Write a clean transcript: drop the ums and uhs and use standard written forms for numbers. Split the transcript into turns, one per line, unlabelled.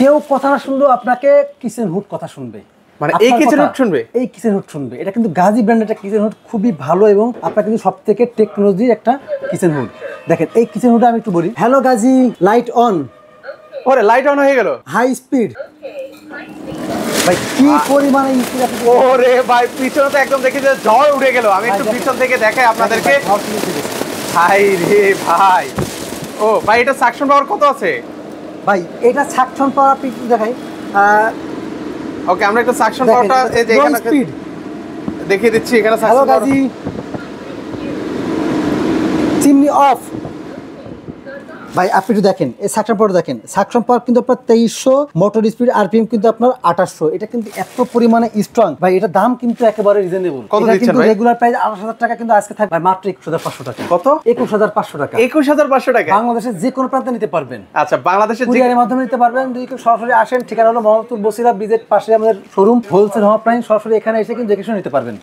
কেউ কথা না শুনলেও আপনাকে কিচেন হুড কথা শুনবে।
মানে এই কিচেন হুড শুনবে?
এই কিচেন হুড শুনবে। এটা কিন্তু গাজী ব্র্যান্ডের একটা কিচেন হুড, খুবই ভালো এবং আপনার কিন্তু সবথেকে টেকনোলজির একটা কিচেন হুড। দেখেন এই কিচেন হুড আমি একটু বলি। Hello Gazi, light on.
ওরে লাইট অন হয়ে গেল,
হাই স্পিড। ভাই কি পরিমাণে স্পিড আপনি!
ওরে ভাই পিছনে তো একদম দেখি যে ঝড় উড়ে গেল। আমি একটু পিছন থেকে দেখাই আপনাদেরকে। হাই রে ভাই, ও ভাই এটা সাকশন পাওয়ার কত আছে
ভাই? এটা সাকশন পাওয়ার আপনি একটু দেখাই।
ওকে, আমরা একটু সাকশন পাওয়ারটা এই যে এখানে
স্পিড
দেখিয়ে দিচ্ছি। এখানে
hello
suction power,
Gazi, chimney of. ভাই আপনি একটু দেখেন এই সাকশন পাওয়ার, দেখেন সাকশন পাওয়ার কিন্তু আপনার 2300, মোটর স্পিড আরপিএম কিন্তু আপনার 2800। এটা কিন্তু এত পরিমাণে স্ট্রং ভাই। এটা দাম কিন্তু একেবারে রিজনেবল।
কত দিচ্ছেন ভাই?
রেগুলার প্রাইস 28,000 টাকা, কিন্তু আজকে থাকবে মাত্র 21,500 টাকা।
কত?
21,500 টাকা।
21,500 টাকা
বাংলাদেশের যে কোনো প্রান্তে নিতে পারবেন।
আচ্ছা, বাংলাদেশের
কুরিয়ারের মাধ্যমে নিতে পারবেন। যদি কেউ সরাসরি আসেন, ঠিকানা হলো মোহাম্মদপুর বসিরা ব্রিজের পাশে আমাদের শোরুম, হোলসেল হওয়া প্রাইস। সরাসরি এখানে এসে কিন্তু দেখে শুনে নিতে পারবেন।